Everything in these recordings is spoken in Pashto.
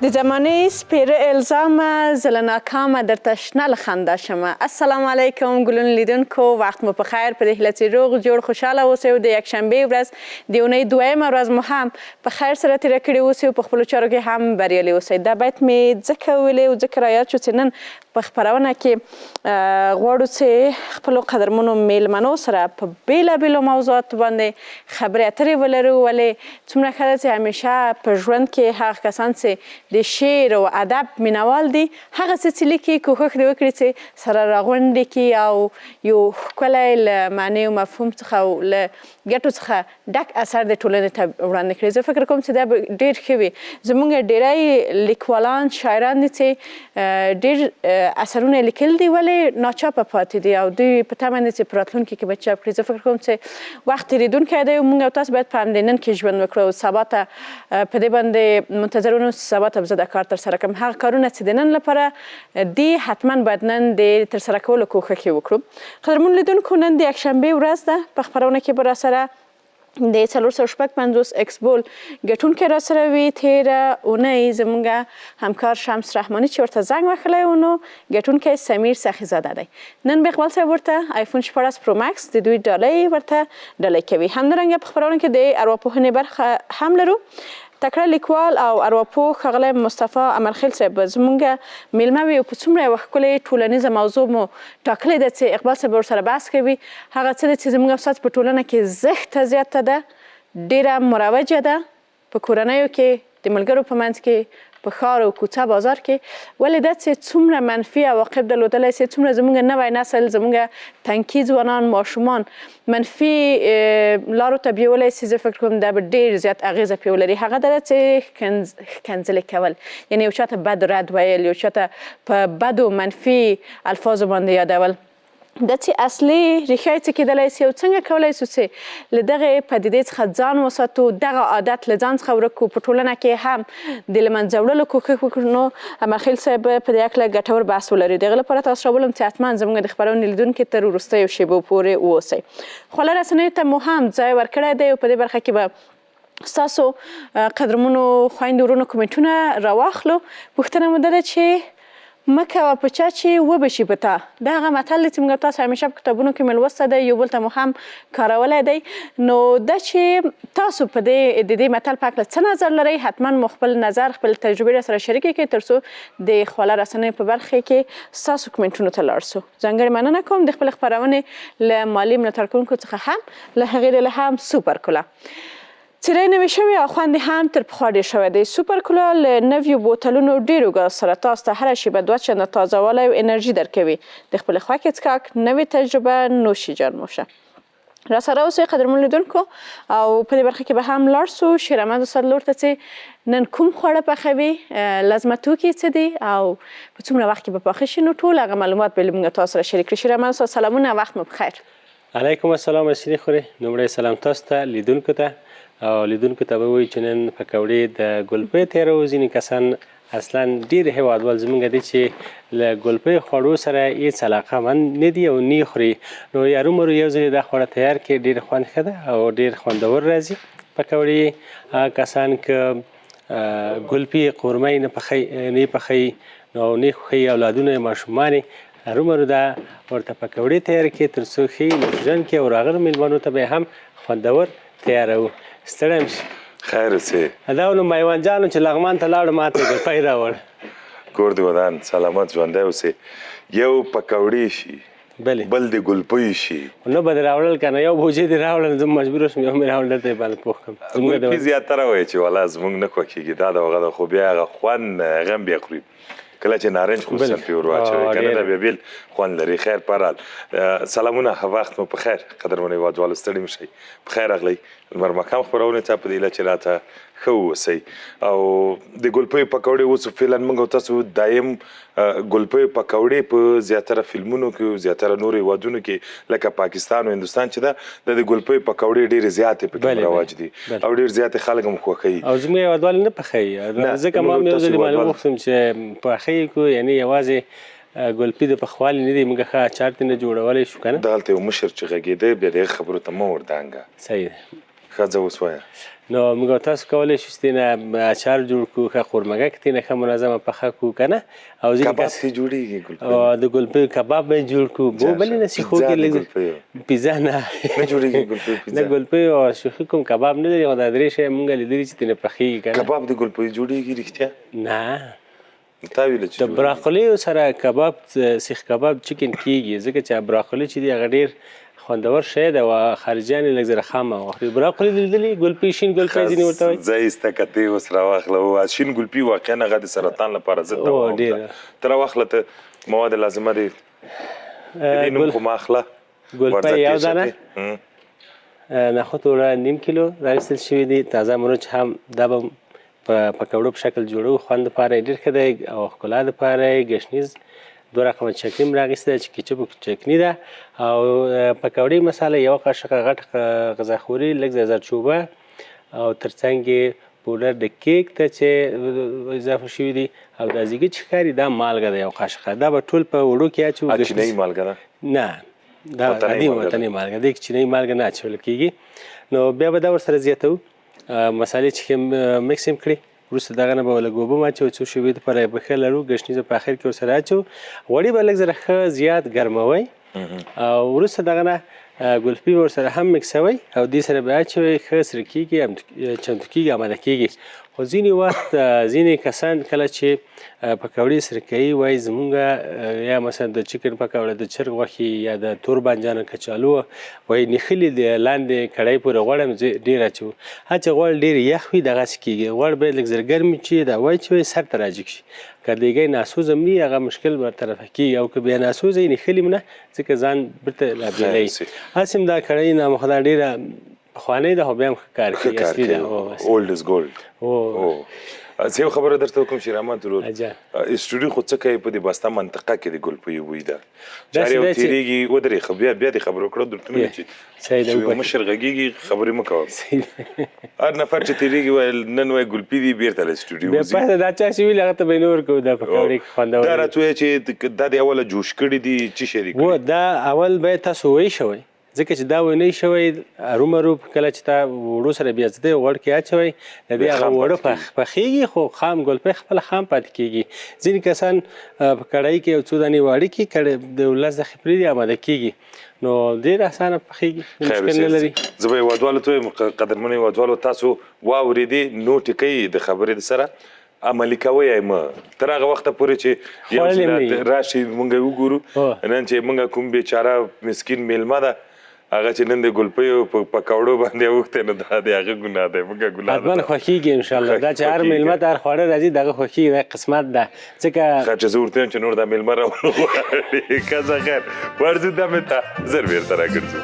د زمانه سپیره الزامه زه ناکامه درته شنه له خندا شمه. السلام علیکم ګلونو لیدونکو، وخت مو په خیر. په دې هیله چې روغ جوړ خوشحاله اوسئ او د یکشنبې ورځ د اونۍ دویمه ورځ مو هم په خیر سره تېره کړې اوسئ او په خپلو چارو کې هم بریالي اوسئ. دا بیت مې ځکه ویلی او ځکه رایاد شو چې نن په خپرونه کې غواړو چې خپلو قدرمنو میلمنو سره په بېلابېلو موضوعاتو باندې خبرې اترې ولرو. ولې څومره ښه ده چې همیشه په ژوند کې هغه کسان چې د شعر او ادب مینوال دي هغه څه چې لیکي کوښښ دې وکړي چې سره راغونډې کړي او یو ښکلی له معنی او مفهوم څخه او له ګټو څخه ډک اثر د ټولنې ته وړاندې کړي. زه فکر کوم چې دا به ډېر ښه وي. زموږ ډېری لیکوالان شاعران دي چې ډېر اثرونه لیکل دي ولې ناچاپه پاتې دي او دوی په تمه دي چې په راتلونکي کې به چاپ کړي. زه فکر کوم چې وخت تېرېدونکی دی او موږ او تاسو باید په همدې نن کې ژوند وکړو او سبا ته په دې باندې منتظر ونوسو سبا ته به زه دا کار ترسره کړم. هغه کارونه چې د نن لپاره دي حتما باید نن د ترسره کولو کوښښ یې وکړو. قدرمنو لیدونکو، نن د یکشنبې ورځ ده. په خپرونه کې به راسره د 456 اکسبول ګټونکی راسره وي. تېره اونۍ زموږ همکار شمس رحماني چې ورته زنګ وهلی و نو ګټونکی سمیر سخیزاده دی. نن به اقبال صاحب ورته آیفون 14 پرو مکس د دوی ډالۍ ورته ډالۍ کوي. همدارنګه په خپرونه کې د ارواپوهنې برخه هم لرو. تکړه لیکوال او ارواپوه ښاغلی مصطفی امرخیل صاحب به زموږ میلمه وي او په څومره یوه ښکلې ټولنیزه موضوع مو ټاکلې ده چې اقبال صاحب ورسره بحث کوي. هغه څه ده چې زموږ افسوس په ټولنه کې زښته زیاته ده، ډېره مروجه ده، په کورنیو کې، د ملګرو په منځ کې، په ښار او کوڅه بازار کې. ولې ده چې څومره منفي عواقب درلودلی سي، څومره زموږ نوی نسل، زموږ تنکي ځوانان، ماشومان منفي لارو ته بیولی سي. زه فکر کوم دا به ډېر زیات اغېزه پرې ولري. هغه دا ده چې ښکنځلې کول، یعنې یو چاته بد رد ویل، یو چاته په بدو منفي الفاظو باندې یادول. دا چې اصلي ریښه یې څه کیدلی سي او څنګه کولی سو چې له دغې پدیدې څخه ځان وساتو، دغه عادت له ځان څخه ورک کړو، په ټولنه کې هم د له منځه وړلو کوښښ وکړو. نو امرخیل صاحب په دې هکله ګټور بحث ولري. د هغه لپاره تاسو راولم چې حتما زموږ د خپرونې لیدونکي تر وروستیو شیبو پورې واوسئ. خواله رسنیو ته مو هم ځای ورکړی دی او په دې برخه کې به ستاسو قدرمنو خویندو ورونو کومنټونه راواخلو. پوښتنه مو دا ده چې مه کوه په چا چې وبه شي په تا. دا هغه متل دی چې موږ تاسو همیشه په کتابونو کې مې لوستی دی، یو بل ته مو هم کارولی دی. نو دا چې تاسو په دې متل په هکله څه نظر لرئ، حتما مو خپل نظر، خپل تجربې راسره شریکې کړئ تر څو د خواله رسنیو په برخه کې ستاسو کومنټونو ته لاړ سو. ځانګړې مننه کوم د خپلې خپرونې له مالي ملاتړ کوونکو څخه هم، له هغې ډلې هم سوپر کولا. څیرې نوې شوې او خوند هم تر پخوا ډېر شوی دی. سوپر کولا له نویو بوتلونو ډېرو ګاز سره تاسو ته هره شیبه 2 چنده تازهوالی او انرژي درکوي. د خپلې خوښې څښاک نوې تجربه نوشي جان موشه. راسره اوسئ قدرمنو لیدونکو او په دې برخه کې به هم لاړ سو شیر احمد استاد لور ته چې نن کوم خواړه پخوي، لازمه توکي څه دي او په څومره وخت کې به پاخه شي. نو ټول هغه معلومات به موږ تاسو سره شریک کړي. شیر احمد استاد سلامونه، وخت مو بخیر. علیکم السلام. اسیرې خورې. لومړی سلام تاسو ته، لیدونکو ته او لیدونکو ته به وایي چې نن پکوړې د ګلپۍ تیارو. ځینې کسان اصلا ډېر هېوادوال زموږ دي چې له ګلپۍ خوړو سره هېڅ علاقمند نه دي او نه خوري. نو یارومرو یو ځل دا خواړه تیار کړي، ډېر خوند ښه ده او ډېر خوندور راځي. پکوړې هغه کسان که ګلپۍ قورمه نه پخوي نو نه خوښوي اولادونه یې، ماشومان یې، هرومرو دا ورته پکوړې تیار کړي تر څو ښې نوشجان کړي او راغلو میلمنو ته به هم خوندور تیاروو. ستړی یم شي. خیر اوسې. دا نو میوند جانو چې لغمان ته لاړو ماته ګلپۍ راوړ. کور دې ودان، سلامت ژوندی اوسې. یو پکوړې شي، بل د ګلپۍ شي. نو به دې راوړل که نه، یو بوجۍ دې راوړل، زه مجبور شوم یو مې راوړل درته یې باندې پوښ کړم. ګلپۍ زیاتره وایي چې والا زموږ نه خوښېږي، دا د هغه ده، خو بیا هغه خوند هغه هم بیا خوري. کله چې نارنج خصوصا پې ور واچوي که نه دا بیا بېل خوند لري. خیر پرحال سلامونه، وخت مو په خیر قدرمنو هېوادوالو، ستړي مه شئ. په خیر راغلی لمر ماښام خپرونې ته په دې هیله چې راته ښه واوسئ. او د ګلپیو پکوړې اوس فعلا موږ او تاسو دایم ګلپیو پکوړې په زیاتره فلمونو کې، زیاتره نورو هېوادونو کې لکه پاکستان او هندوستان چې ده د ګلپیو پکوړې ډېرې زیاتې پکې رواج دي او ډېر زیاتې خلک هم خوښوي. او زموږ هېوادوال نه پخوي، ځکه ما هم یو ځل معلومه وغوښتم چې پخوي کړو، یعنې یوازې ګلپي د پخوالي نه دی، موږ ښه اچار ترې نه جوړولی شو که نه. دلته یو مشر چې غږېده بیا د هغه خبرو ته مه ور دانګه. صحیح ده. ښځه اوس وایه. نو موږ تاسو کولی شو چې نه اچار جوړ کړو، ښه خورمګک ترېنه ښه منظمه پخه کړو که نه. او ځینې کباب کس ترې جوړېږي ګلپۍ؟ د ګلپیو کباب به یې جوړ کړو. بو بلې نه سیخو کې پیزا نه جوړېږي ګلپۍ پیزا؟ نه ګلپیو او شوخي کوم کباب نه لري. خو دا درې شی موږ لیدلي چې ترېنه پخېږي که نه. کباب د ګلپۍ جوړېږي رښتیا؟ نه، تا ویله چې د براکولیو سره کباب سیخ کباب چکن کېږي، ځکه چې براکولي چې دی هغه ډېر خوندور شی دی او خارجیان یې لږ زره خام واخلي. براکولي لیدلي ګلپۍ، شین ګلپۍ ځینې ورته وایي. زه ایسته کتې اوس راواخله. شین ګلپي واقعا هغه د سرطان لپاره ضد دوا ده. ته راواخله، ته مواد لازمه دي دې نوم خو ما اخله. ګلپۍ یو دانه، نخود وړه نیم کیلو راویستل شوي دي. تازه مرچ هم دا به په پکوړو په شکل جوړو. خوند دپاره یې ډېر ښه دی او ښکلا دپاره یې ګشنیز 2 رقمه چکني هم راغیستې ده چې کیچپ چکني ده. او پکوړې مساله 1 قاشق غټ غذاخوري، لږ زرچوبه او ترڅنګ یې پوډر د کیک ته چې اضافه شوي دي. او دا زیږه چې ښکاري دا مالګه ده 1 قاشقه. دا به ټول په وړو کې اچوو. چینی مالګه ده؟ نه، دا عادي وطني مالګه ده. چینی مالګه نه اچول کېږي. نو بیا به دا ورسره زیاتوو. مسالې چې مکس هم کړي. وروسته دغه نه به لږ اوبه هم اچوو، څو شېبې دپاره یې به ښه لرو. ګشنیز په اخر کې ورسره اچوو. غوړي به لږ زره ښه زیات ګرموئ او وروسته دغه نه ګلپي به ورسره هم مکسوئ او دې سره به اچوئ. ښه سره کېږي، چمتو کېږي، آماده کېږي. خو ځینې وخت ځینې کسان کله چې پکوړې سره کوي وایي زمونږ یا مثلا د چکن پکوړه، د چرګ غوښې یا د تور بانجان کچالو وایي نښلي د لاندې کړۍ پورې غوړ هم ډېر اچوو. هر چې غوړ ډېر یخ وي دغسې کېږي. غوړ باید لږ زر ګرم وي چې دا واچوئ سر ته راجګ شي. که دیګی ناسوز هم وي هغه مشکل برطرفه کېږي. او که بیا ناسوز یې نښلي هم نه، ځکه ځان بیرته رابیلوي. هسې هم دا کړۍ نامخدا ډېره پخوانۍ ده خو بیا هم ښه کار کوي، اصلي ده. اولډ از ګولډ. زه یو خبره درته وکړم چې رحمت ورور، اسټوډیو خو څه کوي په دې بسته منطقه کې د ګلپیو بوی ده. چارې یو تېرېږي ودرېږه، بیا دې خبرې وکړه. درته مې چې یو مشر غږېږي خبرې مه کوه. هر نفر چې تېرېږي ویل نن وایي ګلپي دي بېرته له اسټوډیو بیا پاته دا چا چې ویل هغه ته به یې نه ورکوو. دا پکوړې خوندور دا راته ووایه چې دا د اوله جوش کړي دي، څه شی دي کړي؟ دا اول باید تاسو ویشوئ، ځکه چې دا ونی شوی ارومرو کله چې تا وړو سره بیا ځدی غوړ کې اچوي د دې هغه وړه پخېږي خو خام ګلپۍ خپل خام پاتې کېږي. ځینې کسان په کړایي کې یو څو دانې واړه کړي د 10 دقیقې پرېږدي اماده کېږي، نو ډېر اسانه پخېږي، مشکل نه لري. زه به هېوادوالو ته وایم قدرمنو هېوادوالو تاسو واورېدې نوټې کوئ د خبرې سره عملي کوئ یې مه تر هغه وخته پورې چې یو ځل راشي موږ یې وګورو. نن چې موږ کوم بېچاره مسکین میلمه ده هغه چې نن د ګلپیو په پکوړو باندې اوښتی نو دا د هغه ګناه دی، موږ ګناه ده. حتما خوښېږي انشاءالله دا چې هر میلمه ته هر خواړه راځي دغه خوښېږي، دا قسمت ده. ځکه چې زه ورته وایم چې نور دا میلمه راونه غواړي که څه خیر ورځو دمې ته زر بېرته راګرځو.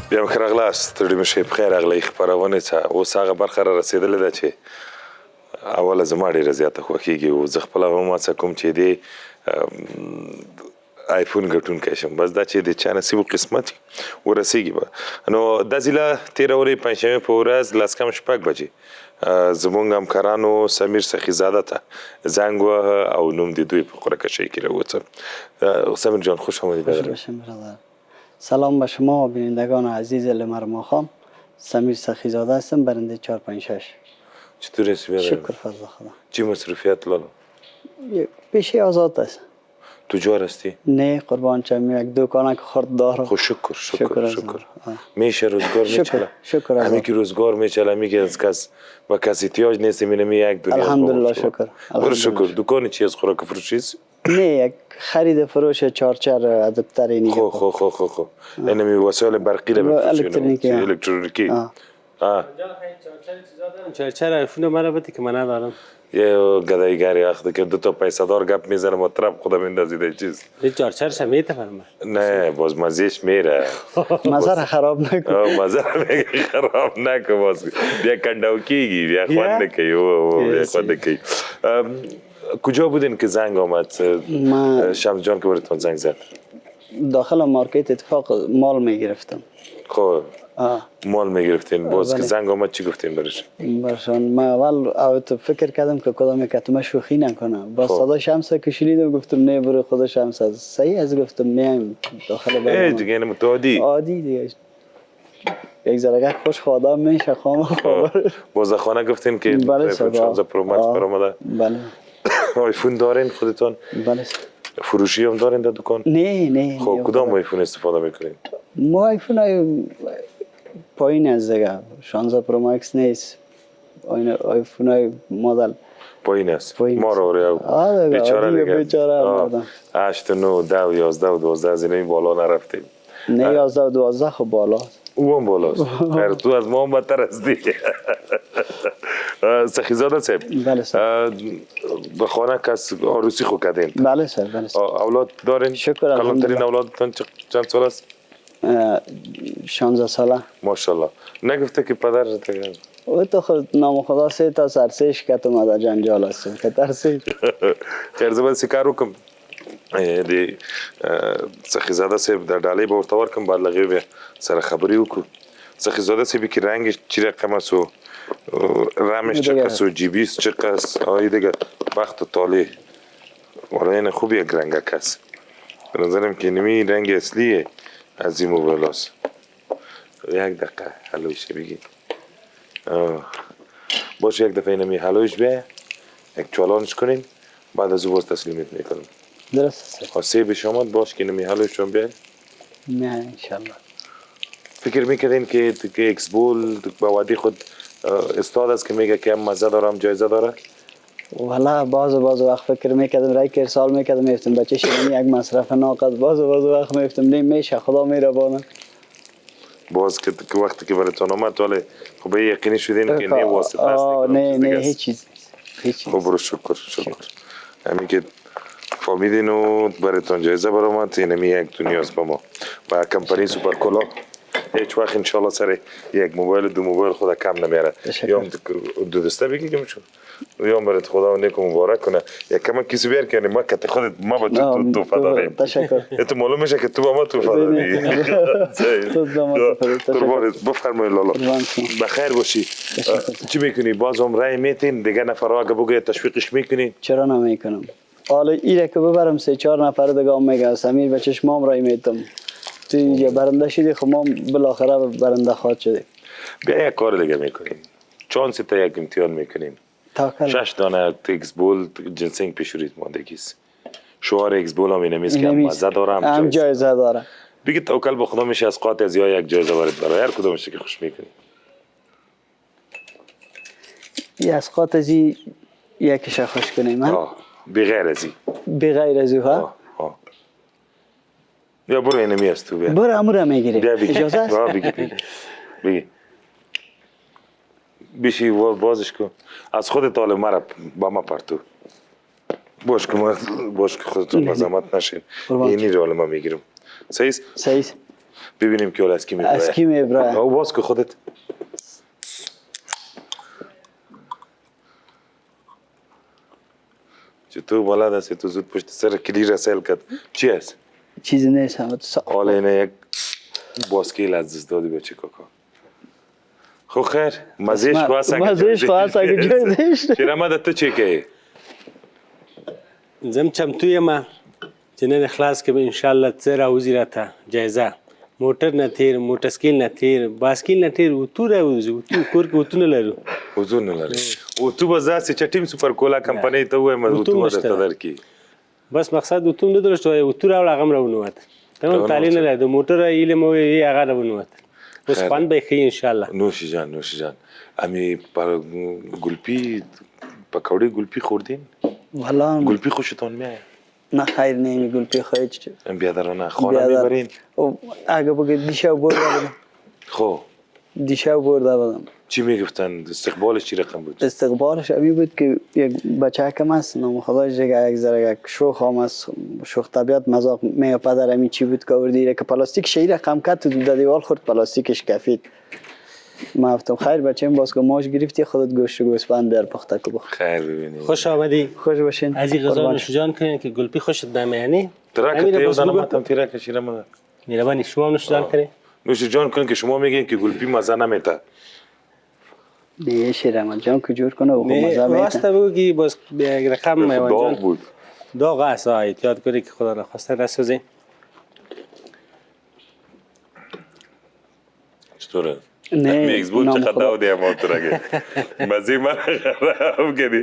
بیا هم ښه راغلاست، ستړي مه شئ، پخیر راغلی خپرونې ته. اوس هغه برخه را رسېدلې ده چې اوله زما ډېره زیاته خوښېږي او زه خپله هم هڅه کوم چې دې آیفون ګټونکی شم، بس دا چې د چا نصیب و قسمت ورسېږي به. نو دا ځیله تېره اونۍ پنجشنبې په ورځ 10:06 بجې زموږ همکارانو سمیر سخیزاده ته زنګ ووهه او نوم د دوی په قرعه کشۍ کې راووته. سمیر جان خوش آمدید. سلام به شما و بینندگان عزیز لمرما خام. سمیر سخیزاده هستم، برنده 456. چطور هستی برادر؟ شکر فضل خدا. چی مصروفیت لالا؟ پیشه آزاد است. تجار هستی؟ نه قربان چم، یک دکانک خرد دارم. خب شکر. میشه روزگار میچله؟ شکر همی که روزگار میچله، همی که از کس و کس احتیاج نیست، می یک دنیا. الحمدلله شکر. شکر. دکان چی از خوراک فروشی است؟ نه یک خرید فروش چارچر ادپترینی. خب اینمی وسایل برقی رو الکترونیکی. چارچر آیفون من البته که من ندارم. یه گدایگری وقتی که دو تا پیسه دار گپ میزنه مطرب خودم میندازیده چیز یه چارچر شمیته فرما نه باز مزیش میره مزه خراب نکن. مزه میگه خراب نکن باز بیا کندوکیگی بیا خوان نکی بیا خوان نکی. کجا بودین که زنگ آمد شمس جان که براتون زنگ زد؟ داخل مارکت اتفاق مال میگرفتم. خب مال میگرفتین باز که زنگ آمد چی گفتین برش؟ برشان من اول فکر کردم که کدام کتمه شوخی نکنم با صدا شمس که شنیدم گفتم نه برو خدا شمس از صحیح از گفتم میایم داخل برنامه دیگه اینم تو عادی دیگه یک ذره خوش خدا میشه خامه باز خانه گفتین که بله 16 پرو مکس برآمده. بله آیفون دارین خودتون؟ بله فروشی هم دارین در دکان؟ نه خب کدام آیفون استفاده میکنین؟ ما آیفون های پایین از دیگه 16 پرو مکس نیست آیفون های مدل پایین است ما رو بیچاره دیگه 8 9 10 11 و 12 از این بالا نرفتیم نه 11 و 12 خب بالا او هم بالاست خیر تو از ما هم بدتر هستی سخیزاده صاحب بله سر به خانه کس عروسی خو کردین؟ بله سر بله سر اولاد دارین؟ شکر الحمدلله کلانترین اولادتون چند سال است؟ 16 ساله ماشاءالله نگفته که پدر او تو خود نام خدا 3 تا سر 3 شکت اومده جنجال هستم که ترسید خیر زبان سکارو کم دی سخیزاده صاحب در ډالۍ به ورته ورکړم بعد له هغې بیا سره خبرې وکړو. سخیزاده صاحب که رنگش چی رقم است و رمش چقدر و جیبیش چقدر آیی دیگه وقت و طاله والا این خوب یک رنگک است به نظرم که نمی رنگ اصلیه از این موبایل هست. یک دقیقه حلویش بگی باشه یک دفعه اینمی حلویش بیا یک چالانش کنین بعد از او باز تسلیمت میکنم. درست است سیب شما باش که نمی حلویش هم بیا نه انشالله. فکر میکردین که ایکس بول با وادی خود استاد است که میگه که هم مزه داره هم جایزه داره؟ والا باز وقت فکر میکردم رای که سال میکردم میفتم بچه شیرینی یک مصرف ناقص باز وقت میفتم نمیشه خدا میربانه باز که وقتی که براتون آمد ولی خب یقینی شدین که نه واسطه است نه هیچ چیز خب برو شکر همین که فهمیدین و براتون جایزه برآمد اینمی یک دنیا است با ما با کمپانی سوپر کولا هیچ وقت انشالله سر یک موبایل دو موبایل خود کم نمیاره. یا دو دسته بگی که میشون یا برات خدا نیک مبارک کنه یک کم کسی بیار که ما کت خودت ما با تو فدا تشکر تو معلوم میشه که تو با ما تو فدا قربانت بفرمایید لالا بخیر باشی. چی میکنی باز هم رای میتین دیگه نفرها اگه بگه تشویقش میکنی؟ چرا نمیکنم حالا ایره که ببرم 3-4 نفر دیگه میگه سمیر به چشمام رای میتم تو اینجا برنده شدی خب ما بالاخره برنده خواهد شدیم. بیا یک کار دیگه میکنیم چانسی تا یک امتحان میکنیم 6 دانه ایکس بول جنسینگ پیشورید ماندگیست شعار ایکس بول هم اینمیست که هم مزه داره هم جایزه داره بگید توکل به خدا میشه از قاطع از یا یک جایزه وارد برای هر کدومش که خوش میکنی از قاطع از یکیش خوش کنیم بغیر از بغیر از ها یا برو اینمی است تو بیا برو امورا میگیری اجازه است بگی بیشی بازش کن از خود طالب مرا با ما پرتو باش که خودتون مزامت نشین اینی رول ما میگیرم صحیح ببینیم که از کی میبره از کی میبره او باز که خودت چطور بلد هستی تو زود پشت سر کلی رسل کرد چی هست؟ چیزی نیست همه حالا اینه یک باسکیل از دست دادی بچه کاکا خب خیر مزیش خواست اگه جایزش چرا مدد تو چه که؟ زم چمتوی ما جنین اخلاص که انشالله تزرع وزیره تا جایزه موټر نه تیر موټرسکیل نه تیر باسکیل نه تیر اتو راوځي اتو کور کې اتو نه لرو اتو نه لري اتو بازار چې ټیم سوپر کولا کمپنی ته وای اتو درته درکې بس مقصد اتو نه درشته اتو راول هغه راونوت تمام تعلیم نه لري موټر علم وي هغه راونوت بس خوان به خي ان شاء الله نوش جان امی پر گلپی پکوړې گلپی خوردین والله گلپی خوشتون میاد نه خیر نمی گلپی خواهید چه بیادرانه خانه میبرین اگه بگید دیشه برو خب دیشب برده بودم. چی میگفتن؟ استقبالش چی رقم بود؟ استقبالش امی بود که یک بچه کم است، نام خداش دیگه یک ذره یک شوخ هم است، شوخ طبیعت مذاق میگه پدر امی چی بود که آوردی که پلاستیک شیر رقم کرد تو در دیوار خورد پلاستیکش کفید. ما گفتم خیر بچه‌م باز که ماش گرفتی خودت گوشت و گوسفند بیار پخته که بخور. خیر ببینید. خوش آمدی. خوش باشین. از این غذا نوش جان کنین که گلپی خوشت نمیانی. ترک تیو زنم تام تیرک کشیرم من. میربانی شما نوش جان کنین. نوش جان کنین که شما میگین که گلپی مزه نمیده. نه شیرم جان که جور کنه و مزه میده. واسطه بگی باز یک رقم میوان جان. داغ بود. داغ است احتیاط کنی که خدا نخواسته نسوزی. چطوره؟ نه میکس بود چقدر داو دیام ترگه. مزه من خراب کردی.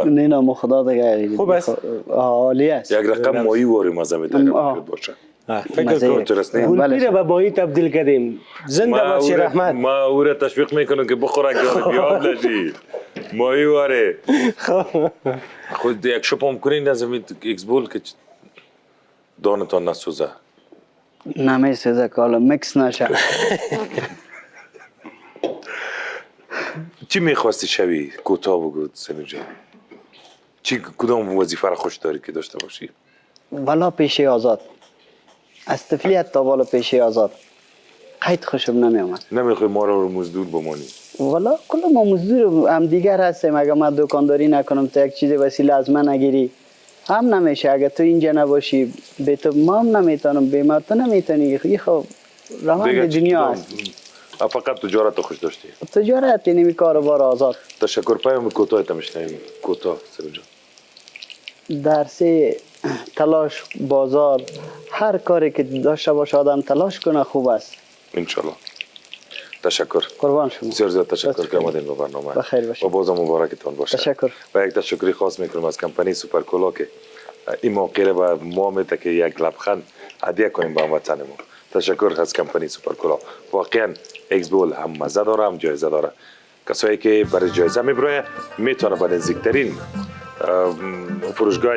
نه نام خدا دیگه. خوب است. عالی است. یک رقم ماهی واری مزه میده باشه. فکر کن گلپی را به ماهی تبدیل کردیم. زنده باد شیر احمد. ما او را تشویق میکنم که بخوره که بیاد نشی. ماهی واره. خود یک شب هم کنین از این ایکس بول که دانتان نسوزه. نمیسوزه که حالا مکس نشه. چی میخواستی شوی؟ کوتاه بگو سنو جان. چی کدام وظیفه را خوش داری که داشته باشی؟ والا پیشه آزاد. از طفلیت تا بالا پیشه آزاد. قید خوشم نمیامد. نمیخوای ما رو مزدور بمانی؟ والا کل ما مزدور هم دیگر هستیم. اگه من دکانداری نکنم تا یک چیز وسیله از من نگیری هم نمیشه. اگه تو اینجا نباشی به تو ما هم نمیتونم، به ما تو نمیتونی. این خب روند دنیا است. فقط تجارت خوش داشتی؟ تجارت یعنی کاروبار آزاد. تشکر پیام کوتاه تمشنیم. کوتاه سنو جان. درسی تلاش بازار هر کاری که داشته باشه آدم تلاش کنه خوب است. انشالله. تشکر. قربان شما. بسیار زیاد تشکر که آمدین به برنامه. بخیر باشید. و بازم مبارکتان باشه. تشکر. و یک تشکری خاص میکنم از کمپانی سوپر کولا که این موقع را به ما میده که یک لبخند هدیه کنیم به هموطنمون. تشکر از کمپانی سوپر کولا. واقعا ایکس بول هم مزه داره هم جایزه داره. کسایی که برای جایزه میبره میتونه به نزدیکترین فروشگاه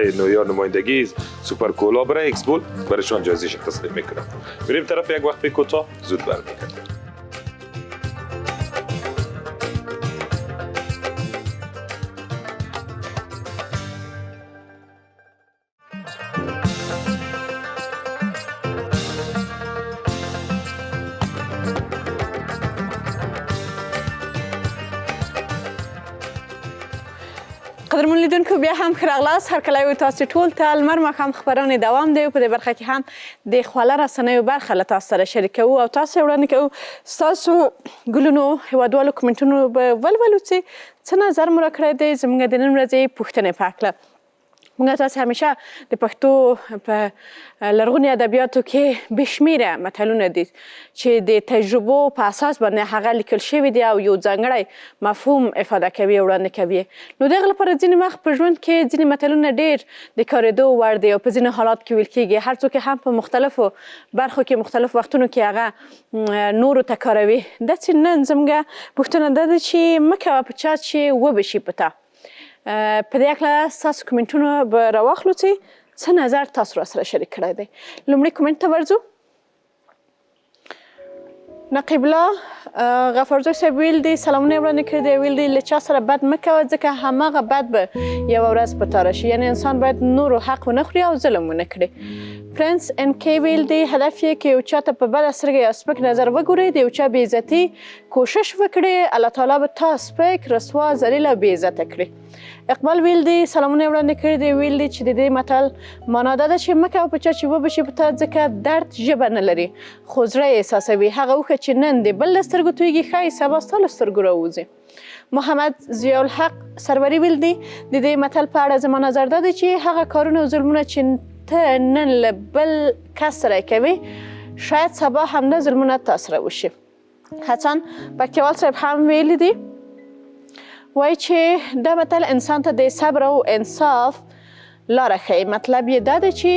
نمایندگی سوپر کولا برای ایکس بول برایشان جایزه تسلیم میکنه. بریم طرف یک وقفه کوتاه زود برمیگردیم. قدرمن لیدونکو بیا هم ښه راغلاست. هرکلی وي تاسو ټول ته لمر ماښام خپرونې دوام دی. په دې برخه کې هم د خواله رسنیو برخه له تاسو سره شریکوو او تاسو وړاندې کوو ستاسو ګلونو هیوادوالو کومنټونو به ولولو چې څه نظر مو راکړی دی زموږ د نن ورځې پوښتنې په هکله. موږ تاسو همیشه د پښتو په لرغوني ادبیاتو کې بې شمېره متلونه دي چې د تجربو په اساس باندې هغه لیکل شوي دي او یو ځانګړی مفهوم افاده کوي او وړاندې کوي. نو د هغې لپاره ځینې وخت په ژوند کې ځینې متلونه ډېر د کارېدو وړ دي او په ځینې حالات کې ویل کېږي. هر څوک هم په مختلفو برخو کې مختلفو وختونو کې هغه نورو ته کاروي. داسې نن زموږ پوښتنه دا ده چې مه کوه په چا چې وبشي په تا. په دې هکله ستاسو کومنټونه به راواخلو چې څه نظر تاسو راسره شریک کړی دی. لومړی کومنټ ته ورځو. نقیب الله غفارزی صاحب ویل دی سلامونه یې وړاندې کړي دی. ویل دی له چا سره بد مه کوه ځکه هماغه بد به یوه ورځ په تا راشي. یعنې انسان باید نورو حق ونه خوري او ظلم ونه کړي. پرنس ان کی ویل دی هدف یې که یو چا ته په بده سترګه یا سپک نظر وګورئ د یو چا بې عزتي کوشش وکړئ الله تعالی به تا سپک رسوا ذلیل او بې عزته کړي. اقبال ویل دی سلامونه یې وړاندې کړي دی. ویل دی چې د دې متل معنا دا ده چې مه کوه په چا چې وبشي په تا ځکه درد ژبه نه لري خو زړه یې احساسوي. هغه اوښه چې نن د بل له سترګو تویږي ښایي سبا ستا له سترګو راوځي. محمد ضیاءالحق سروری ویل دی د دې متل په اړه زما نظر دا دی چې هغه کارونه او ظلمونه چې ته نن له بل کس سره کوي شاید سبا همدا ظلمونه تا سره وشي. حسن پکتیوال صاحب هم ویلی دی وایي چې دا متل انسان ته د صبر او انصاف لاره ښیي. مطلب یې دا دی چې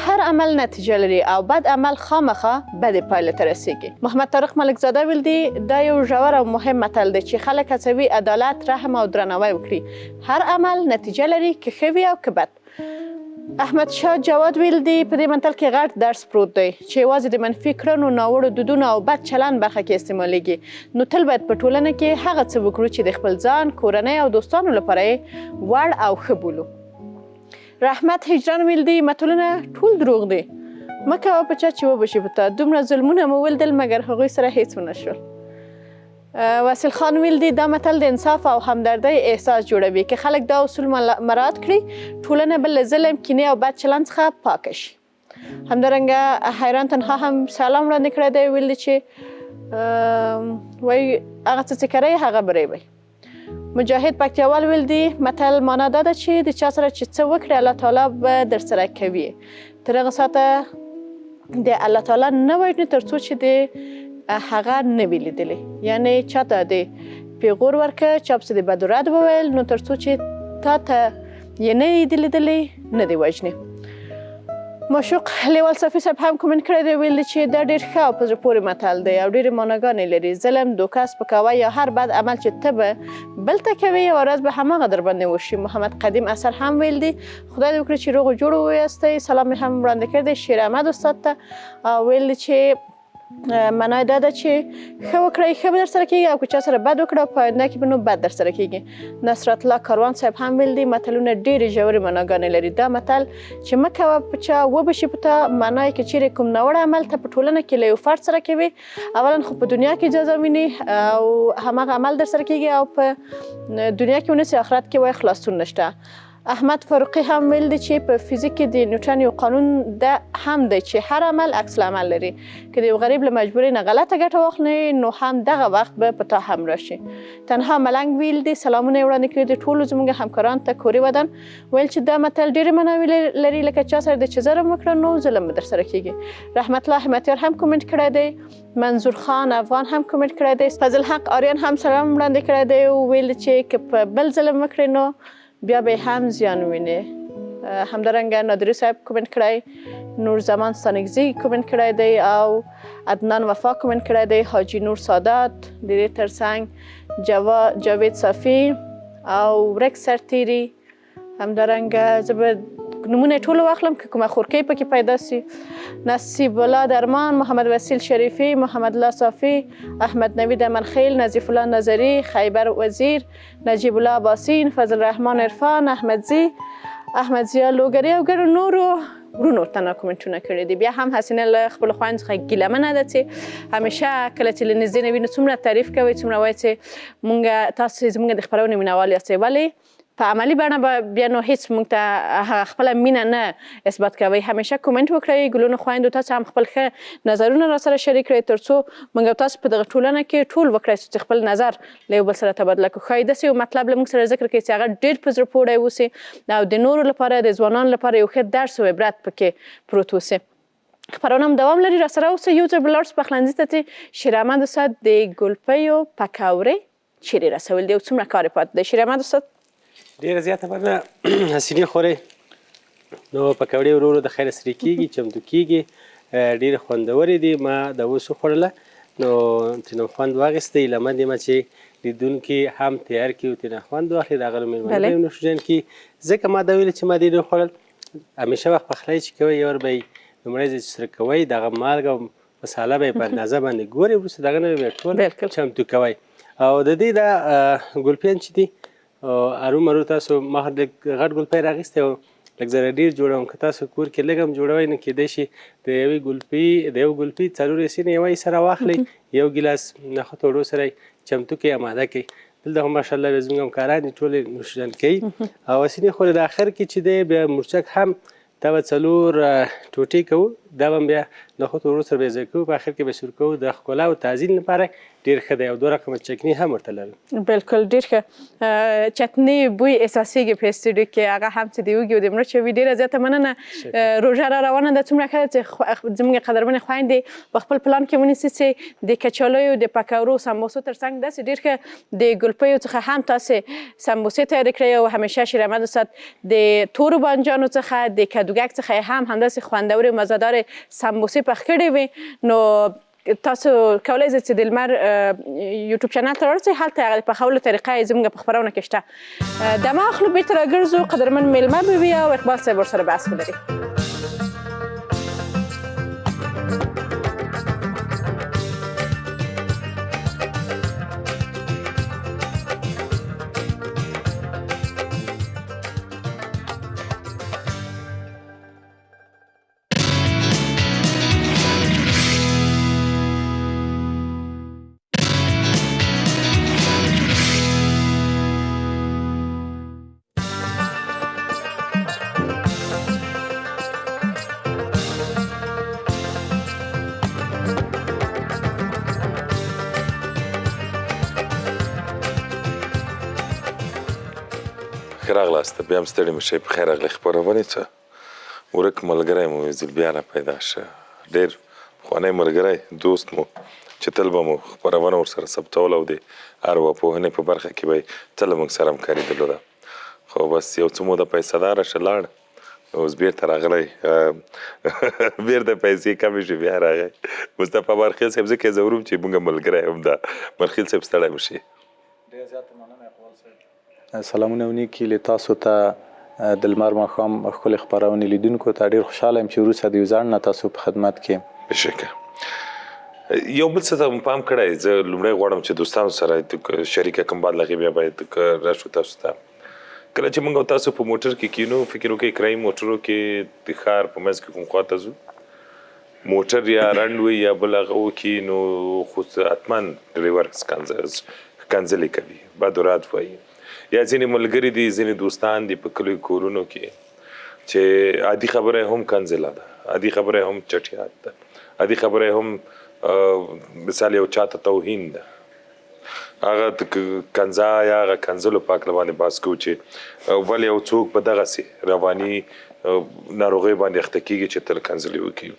هر عمل نتیجه لري او بد عمل خامخا بدې پایلې ته رسیږي. محمد طارق ملکزاده ویل دی دا یو ژور او مهم متل دی چې خلک هڅوي عدالت رحم او درناوی وکړي. هر عمل نتیجه لري که ښه وي او که بد. احمد شاه جواد ویل دی په دې منتل کې غټ درس پروت دی چې یوازې د منفي کړنو، ناوړو دودونو او بد چلند برخه کې استعمالیږي. نو تل باید په ټولنه کې هغه څه وکړو چې د خپل ځان، کورنۍ او دوستانو لپاره یې وړ او ښه بولو. رحمت هجران ویل دی متلونه ټول دروغ دی، مه کوه په چا چې وبشي په تا، دومره ظلمونه مو ولیدل مګر هغوی سره هیڅ ونه شول. وسیل خان ویل دی دا متل د انصاف او همدردۍ احساس جوړوي. که خلک دا اصول مراعات کړي ټولنه به له ظلم، کینې او بد چلند څخه پاکه شي. همدارنګه حیران تنها هم سلام وړاندې کړی دی، ویل دی چې وایي هغه څه چې کوئ هغه برئ وئ. مجاهد پکتیاوال ویل دی متل معنا دا ده چې د چا سره چې څه وکړي الله تعالی به در سره کوي. تر هغه ساعته د الله تعالی نه وژني تر څو چې د هغه نه وي لیدلی. یعنی چاته د پیغور ورکړه، چا پسې د بد و رد وویل، نو تر څو چې تا ته یې نه یې لیدلی نه دی وژني. مشوق لیوال صفي صاحب هم کومنټ کړی دی، ویل دی چې دا ډېر ښه او په زړه پورې متل دی او ډېرې معناګانې لري. ظلم، دوکه، سپکاوی یا هر بد عمل چې ته به بل ته کوې یوه ورځ به هماغه در باندې وشي. محمد قدیم اثر هم ویل دی خدای دې وکړي چې روغ و جوړ ویاستئ. سلام یې هم وړاندې کړی دی شیر احمد استاد ته، ویل دی چې معنا دا ده چې ښه وکړئ ښه به در سره کېږي او که چا سره بد وکړه په آینده کې به نو بد در سره کېږي. نصرت الله کاروان صاحب هم ویل دی متلونه ډېرې ژورې معناګانې لري. دا متل چې مه کوه په چا وبشي په تا، معنا یې که چیرې کوم ناوړه عمل ته په ټولنه کې له یو فرد سره کوي، اولا خو په دنیا کې جزا ویني او هماغه عمل در سره کېږي او په دنیا کې ونیسي، آخرت کې وایي خلاصون نشته. احمد فاروقي هم ویل دی چې په فزیک کې د نیوټن یو قانون ده هم دی چې هر عمل عکس العمل لري. که د یو غریب له مجبورۍ نه غلطه ګټه واخلي نو هم دغه وخت به په تا هم راشي. تنها ملنګ ویل دی سلامونه یې وړاندې کړي دي ټولو زموږ همکارانو ته کوري ودان، ویل چې دا متل ډېرې معناوې لري لکه چا سره د چې ظلم وکړه نو ظلم به در سره کېږي. رحمت الله همتیار هم کومنټ کړی دی. منظور خان افغان هم کومنټ کړی دی. فضل حق آریان هم سلام وړاندې کړی دی او ویل چې که په بل ظلم وکړي نو بیا به هم زیان ویني. همدارنګه نادري صاحب کومنټ کړی، نور زمان ستانکزي کومنټ کړی دی او عدنان وفا کومنټ کړی دی، حاجي نور سادات، د دې ترڅنګ جاوید صافي او ورک سرتیري. همدارنګه زه به نمونه ټول واخلم که کومه خورکۍ پکې پیدا سي. نصیب الله درمان، محمد وسیل شریفی، محمد الله صافی، احمد نوید امنخیل، نظیف الله نظری، خیبر وزیر، نجیب الله باسین، فضل رحمان عرفان، احمدزی، احمد ضیا لوګری او ګڼو نورو ورونو ته کومنټونه کړي دي. بیا هم حسینه له خپلو خویندو څخه ګیلمنه ده چې همیشه کله چې له نږدې نه وینو څومره تعریف کوئ، څومره وایي چې مونږ تاسو زموږ د خپرونې مینوال یاستئ، ولې په عملي بڼه به بیا نو هیڅ موږ ته خپله مینه نه اثبات کوئ. همیشه کومنټ وکړئ، ګلونو خویندو تاسو هم خپل ښه نظرونه را سره شریک کړئ تر څو موږ او تاسو په دغه ټولنه کې ټول وکړئ چې خپل نظر له یو بل سره تبادله کړو. ښایي داسې یو مطلب له موږ سره ذکر کړئ چې هغه ډېر په زړه پوړی اوسي او د نورو لپاره د ځوانانو لپاره یو ښه درس او عبرت پکې پروت اوسي. خپرونه هم دوام لري، را سره اوسئ. یو ځل بل لاړ پخلنځي ته چې شیر احمد استاد د ګلپیو پکوړې چیرې رسول دی او څومره کار یې پاتې دی. شیر احمد استاد ډېره زیاته برنه حسینې خورئ نو پکوړې ورو ورو د خیره سرې کېږي، چمتو کېږي، ډېرې خوندورې دي. ما دا اوس وخوړله نو ترېنه خوند واخیستی. هیله مند یم چې لیدونکي هم تیار کړي او ترېنه خوند واخلي، د هغه له مېلمنو هم نوشجان کړي. ځکه ما دا ویلې چې ما ډېر وخوړل. همیشه وخت پخلی چې کوئ یو ور به یې لومړی ځای چې سره کوئ دغه مالګه او مساله به یې په اندازه باندې ګورئ، وروسته دغه نه به یې ټول چمتو کوئ. او د دې دا ګلپیان چې دي ارومرو تاسو ما لږ غټ ګلپی راغیستی او لږ زره ډېر جوړوم. که تاسو کور کې لږ هم جوړوئ نو کیدای شي د یو ګلپي څلور سینې یوه یې سره واخلئ، یو ګیلاس نخود وړو سره یې چمتو کړئ، اماده کړئ. دلته خو ماشاءالله بیا زموږ همکاران دي ټول یې نوشجان کوي. او حسینې خورې د اخر کې چې دی بیا مرچک هم دا به 4 ټوټې کوو، دا به بیا نخود وړو سره به یې ځای کوو، په اخر کې به سور کوو. د ښکلا او تعظیم لپاره ډېر ښه دی او 2 رقمه چکني هم ورته لرو. بالکل ډېر ښه چتني بوی احساسېږي په استودیو کې، هغه هم چې د وږي او د مرچ وي. ډېره زیاته مننه. روژه را روانه ده، څومره ښه ده چې زموږ قدرمنې خویندې په خپل پلان کې ونیسي چې د کچالیو، د پکوړو، سمبوسو تر څنګ داسې ډېر ښه د ګلپیو څخه هم تاسې سمبوسې تیارې کړئ او همیشه شیر احمد استاد د تورو بانجانو څخه، د کدوګک څخه هم همداسې خوندورې مزهدارې سمبوسې پخ کړې وي. نو تاسو کولی شئ چې د لمر یوټیوب چینل ته ورسئ، هلته هغه د پخولو طریقه یې زموږ په خپرونه کې شته. دمه اخلو بېرته راګرځو، قدرمن میلمه به وي او اقبال صاحب ورسره بحث ولري. ښه راغلاست، بیا هم ستړي مه شئ. په خیر راغلئ. خپرونې څه ورک ملګری مو ځل بیا را پیدا شه، ډېر پخوانی ملګری دوست مو چې تل به مو خپرونه ورسره ثبتول او د ارواپوهنې په برخه کې به یې تل موږ سره همکاري درلوده. خو بس یو څه موده پیسه‌داره شه لاړ، اوس بېرته راغلی، بېرته پیسې کمې شوې بیا راغی. مصطفی مرخیل صاحب زه که ضرورم چې موږ ملګری هم ده. مرخیل صاحب ستړی مه شي. سلامونه ونیکي له تاسو ته د لمر ماښام ښکلې خپرونې لیدونکو ته. ډېر خوشحاله یم چې وروسته د یو ځنډ نه تاسو په خدمت کې یم. بېشکه یو بل څه ته پام کړی، زه لومړی غواړم چې دوستانو سره شریکه کړم، بعد له هغې بیا باید راشو تاسو ته. کله چې موږ او تاسو په موټر کې کینو، فکر وکړئ کرایي موټرو کې د ښار په منځ کې کوم خواته ځو، موټر یا رنډ وي یا بل هغه وکړي، نو خو حتما ډریور ښکنځلې کوي، بد و رد وایي. یا ځینې ملګري دي، ځینې دوستان دي په کلیو کورونو کې چې عادي خبره هم کنځله ده، عادي خبره هم چټیات ده، عادي خبره هم مثال یو چاته توهین ده. هغه کنځا یا هغه کنځلو په هکله باندې بحث کوو چې ولې یو څوک په دغسې رواني ناروغۍ باندې اخته کېږي چې تل کنځلې وکړي.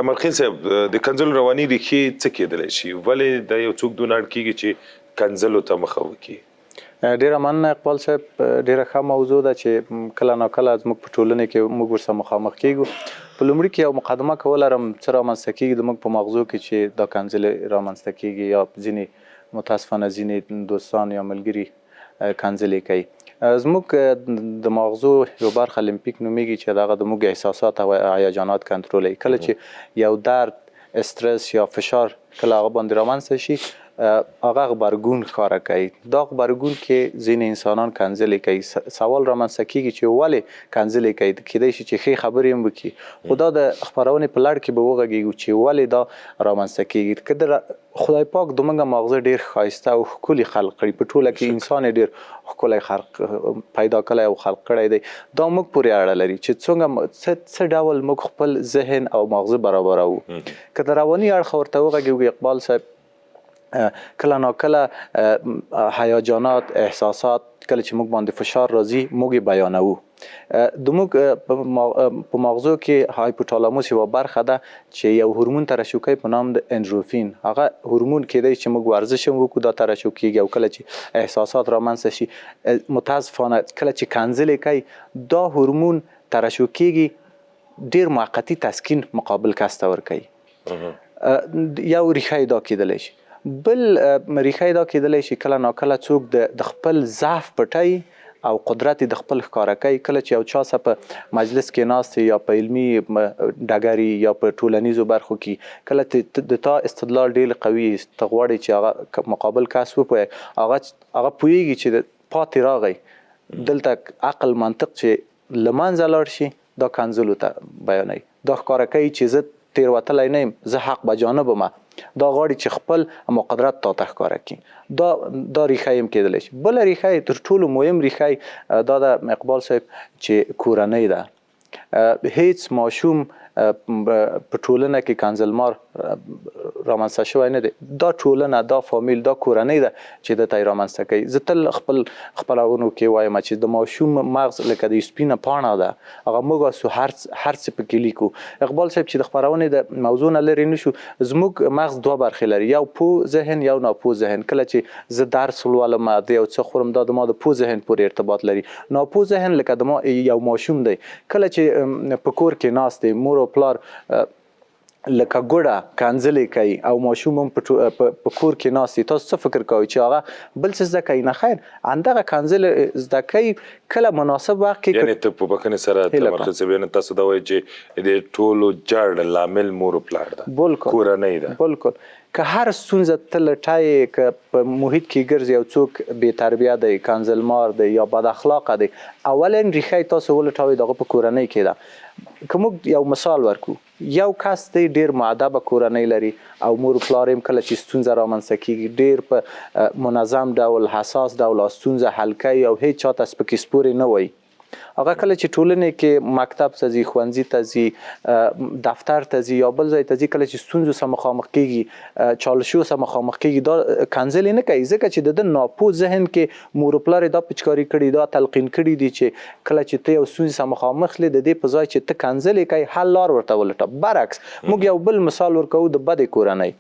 امرخیل صاحب، د کنځلو رواني ریښې څه کېدلی شي؟ ولې د یو څوک دونه اړ کېږي چې کنځلو ته مخه وکړي؟ ډېره مننه اقبال صاحب، ډېره ښه موضوع ده چې کله ناکله زموږ په ټولنې کې موږ ورسره مخامخ کېږو. په لومړي کې یو مقدمه کولرم څه رامنځته کېږي زموږ په مغزو کې چې دا کنځلې رامنځته کېږي، یا ځینې متاسفانه ځینې دوستان یا ملګري کنځلې کوي. زموږ د مغزو یو برخه لیمپیک نومیږي چې دغه د موږ احساسات او هیجانات کنټرولوي. کله چې یو درد، استرس یا فشار کله هغه باندې رامنځته شي، هغه غبرګون ښکاره کوي. دا غبرګون کې ځینې انسانان کنځلې کوي. سوال رامنځته کېږي چې ولې کنځلې کوي؟ کیدای شي چې ښې خبرې هم وکړي، خو دا د خپرونې په لړ کې به وغږېږو چې ولې دا رامنځته کېږي. که د خدای پاک زموږ مغزه ډېر ښایسته او ښکلي خلق کړي، په ټوله کې انسان یې ډېر ښکلی خلق پیدا کړی او خلق کړی دی. دا موږ پورې اړه لري چې څنګه څه ډول موږ خپل ذهن او مغزه برابروو. که د رواني اړخه ورته وغږېږو اقبال صاحب، کله ناکله هیجانات، احساسات، کله چې موږ باندې فشار راځي موږ یې بیانوو. د موږ په مغزو کې هایپوتالاموس یوه برخه ده چې یو هورمون ترشح کوي په نام د اندروفین. هغه هورمون کیدای چې موږ ورزش هم وکړو دا ترشح کېږي، او کله چې احساسات رامنځته شي متاسفانه کله چې کنځلې کوي دا هورمون ترشح کېږي، ډېر موقتي تسکین مقابل کس ته ورکوي. یو ریښه دا کېدلی شي. بل ریښه دا کېدلی شي کله ناکله څوک د خپل ضعف پټوي او قدرت د خپل ښکاره کوي. کله چې یو چا سره په مجلس کې ناست یا په علمي ډګر یا په ټولنیزو برخو کې کله د تا استدلال ډېر قوي، ته غواړې چې هغه مقابل کس وپوهوي، هغه پوهېږي چې پاتې راغی، دلته عقل منطق چې له منځه لاړ شي دا کنځلو ته بیانوي. دا ښکاره کوي چې زه تېروتلی نه یم، زه حق بجانبه م. دا غواړي چې خپل قدرت تا ته ښکاره کړي. دا ریښه هم کېدلی شي. بله ریښه تر ټولو مهم ریښه دا ده اقبال صاحب چې کورنۍ ده. هیڅ ماشوم په ټولنه کې کنځلمار رامنځته شوی نه دی. دا ټولنه، دا فامیل، دا کورنۍ ده چې دته یې رامنځته کوي. زه تل خپلونو کې وایم چې د ماشوم مغز لکه د سپینه پاڼه ده، هغه موږ اوسو هر څه پکې لیکو. اقبال صاحب چې د خپرونې د موضوع نه لرې نه شو، زموږ مغز دوه برخې لري، یو پوه ذهن، یو ناپوه ذهن. کله چې زه درس لولم د یو څه خورم، دا د ما د پوه ذهن پورې ارتباط لري. ناپوه ذهن لکه د ما یو ماشوم دی، کله چې په کور کې ناست دی، مور او پلار لکه ګوډه کنځلې کوي او ماشوم هم په کور کې ناست دی، تاسو څه فکر کوئ چې هغه بل څه زده کوي؟ نه خیر، همدغه کنځلې زده کوي کله مناسب وخت کې. یعنې ته په بخښنې سره تمرکز صاحب تاسو دا وایي چې د ټولو جړ لامل مور و پلار ده، کورنۍ ده. بالکل. که هر ستونزه ته لټایې، که په محیط کې ګرځي او څوک بې تربیه دی، کنځلمار دی یا بد اخلاقه دی، اولا ریښه تاسو ولټوئ د هغه په کورنۍ کې ده. که موږ یو مثال ورکو، یو کس دی ډېر مؤدبه کورنۍ لري او مور و پلار یې کله چې ستونزه رامنځته کېږي ډېر په منظم ډول حساس ډول ستونزه حل کوي او هیڅ چاته سپکې سپورې نه وایي. هغه کله چې ټولنې کې مکتب ته ځي، ښوونځي ته ځي، دفتر ته ځي یا بل ځای ته ځي، کله چې ستونزو سره مخامخ کېږي، چالشیو سره مخامخ کېږي، دا کنځلې نه کوي، ځکه چې د ده ناپوه ذهن کې مور و پلار یې دا پچکاري کړي، دا تلقین کړي دي چې کله چې ته یو ستونزې سره مخامخ لې، د دې په ځای چې ته کنځلې کوي حل لار ورته ولټه. برعکس موږ یو بل مثال ورکوو د بدې کورنۍ.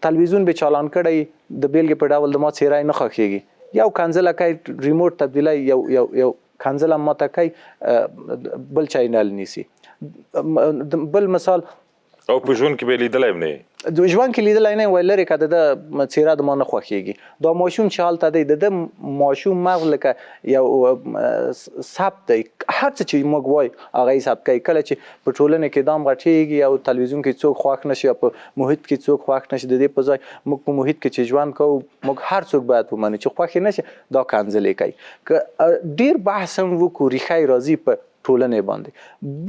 تلویزیون به چالان کړی، د بیلګې په ډول د ما څیری نه خوښېږي، یو کنځله کوي، ریموټ تبدیلوي، یو کنځله ماته کوي، بل چینل نیسي. بل مثال، او په ژوند کې به لیدلی هم نه یې، د ژوند کې لیدلی نه یم، وایي لرې که د ده څیره د ما نه خوښېږي. دا ماشوم چې هلته دی، د ده ماشوم مغز لکه یو ثبت دی، هر څه چې موږ وایي هغه یې ثبت کوي. کله چې په ټولنه کې دام غټېږي او تلویزیون کې څوک خوښ نه شي یا په محیط کې څوک خوښ نه شي، د دې په ځای موږ په محیط کې چې ژوند کوو، موږ هر څوک باید ومنو چې خوښ نه شي، دا کنځلې کوي. که ډېر بحث هم وکړو، ریښه یې راځي په ټولنې باندې.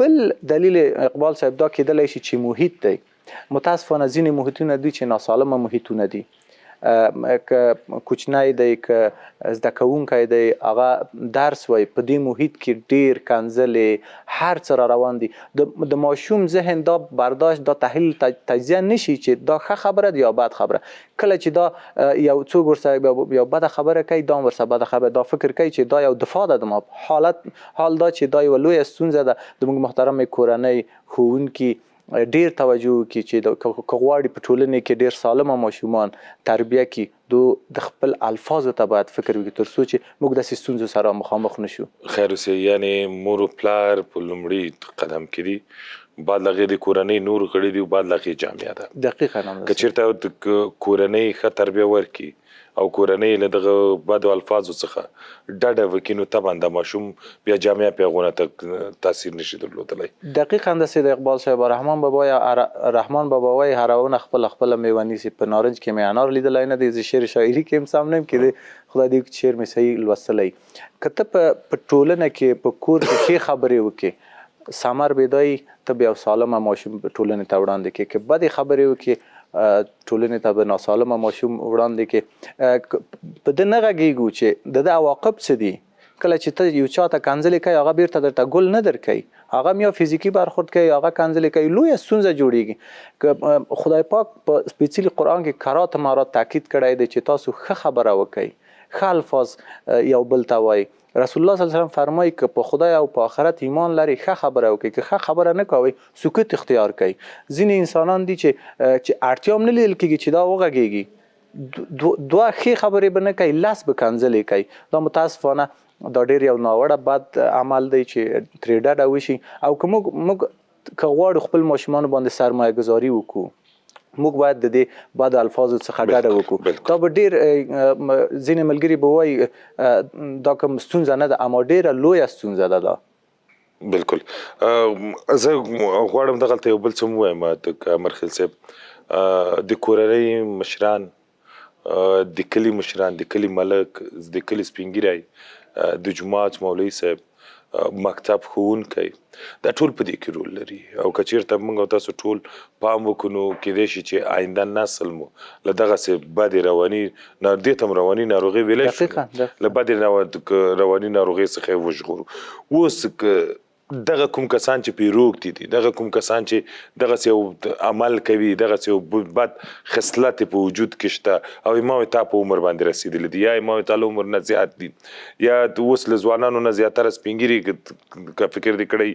بل دلیل اقبال صاحب دا کېدلی شي چې محیط دی. متاسفانه ځینې محیطونه دي چې ناسالمه محیطونه دي. که کوچنی دی، که زده کوونکی دی، هغه درس وایي، په دې محیط کې ډېر کنځلې هر څه را روان دي. د ماشوم ذهن دا برداشت، دا تحلیل تجزیه نشي چې دا ښه خبره ده یا بد خبره. کله چې دا یو څوک ورسره یو بده خبره کوي، دا هم ورسره بده خبره، دا فکر کوي چې دا یو دفاع ده د ما. حال دا چې دا یوه لویه ستونزه ده. د موږ محترمې کورنۍ، ښوونکي ډېر توجه وکړي چې که غواړي په ټولنې کې ډېر سالمه ماشومان تربیه کړي، د خپل الفاظو ته باید فکر وکړي تر څو چې موږ داسې ستونزو سره مخامخ نشو. خیر اوسې، یعنې مور و پلار په لومړي قدم کې دي، بعد لغې د کورنۍ نور غړي دي او بعد لغې جامعه ده. دقیقاً هم که چېرته د کورنۍ ښه تربیه ورکړي او کورنۍ له دغه بدو الفاظو څخه ډډه وکړي، نو طبعا د ماشوم بیا جامعه په هغونه ته تاثیر نشي درلودلی. دقیقاً داسې د اقبال صاحب رحمان بابا وایي هرونه خپله میوه نیسي. په نارنج کې مې انار لیدلی نه دی. زه شعر شاعري کې هم سم نه یم کېدی، خدای دې وکړي شعر مې صحیح لوستلی. که ته په ټولنه کې په کور کې ښې خبرې وکړې، ثمر بیدایي، ته به یو سالمه ماشوم ټولنې ته وړاندې کړې. که بدې خبرې وکړې، ټولنې ته به ناسالمه ماشوم وړاندې کړې. په ده نه غږېږو چې د ده عواقب څه دي. کله چې ته یو چا ته کنځلې کوي، هغه بیرته درته ګل نه درکوي، هغه هم یا فزیکي برخورد کوي، هغه کنځلې کوي، لویه ستونزه جوړېږي. که خدای پاک په سپېڅلي قرآن کې کرات مرات تاکید کړی دی چې تاسو ښه خبره وکړئ، ښه الفاظ یو بل ته وایي. رسول الله صلی الله علیه وسلم فرمایي که په خدای او په آخرت ایمان لري، ښه خبره وکړئ. که ښه خبره نه کوئ، سکوت اختیار کوئ. ځینې انسانان دي چې اړتیا هم نه لیدل کېږي چې دا وغږېږي، دوه ښې خبرې به نه کوي، لس به کنځلې کوي. دا متاسفانه دا ډېر یو ناوړه بد عمل دی چې ترې ډډه وشي. او که موږ که غواړو خپل ماشومانو باندې سرمایه ګذاري وکړو، موږ باید د دې بد الفاظو څخه ډډه وکړو. دا به ډېر ځینې ملګري به وایي دا کوم ستونزه نه ده، اما ډېره لویه ستونزه ده دا. بالکل. زه غواړم دغلته یو بل څه ووایم امرخیل صاحب. د کورنۍ مشران، د کلي مشران، د کلي ملک، د کلي سپین ږیری، د جومات مولوي صاحب، مکتب ښوونکی، دا ټول په دې کې رول لري. او که چېرته موږ او تاسو ټول پام وکړو، نو کیدای شي چې آینده نسل مو له دغسې بدې رواني، دې ته هم رواني ناروغۍ ویلی شو، له بدې رواني ناروغۍ څخه یې وژغورو. اوس که دغه کوم کسان چې پې روږدي دي، دغه کوم کسان چې دغسې یو عمل کوي، دغسې یو بد خصلت په وجود کې شته، او امام تا په عمر باندې رسېدلی دي، یا امام تا له عمر نه زیات دي، یا اوس له ځوانانو نه زیاتره سپین ږیري که فکر دې کړی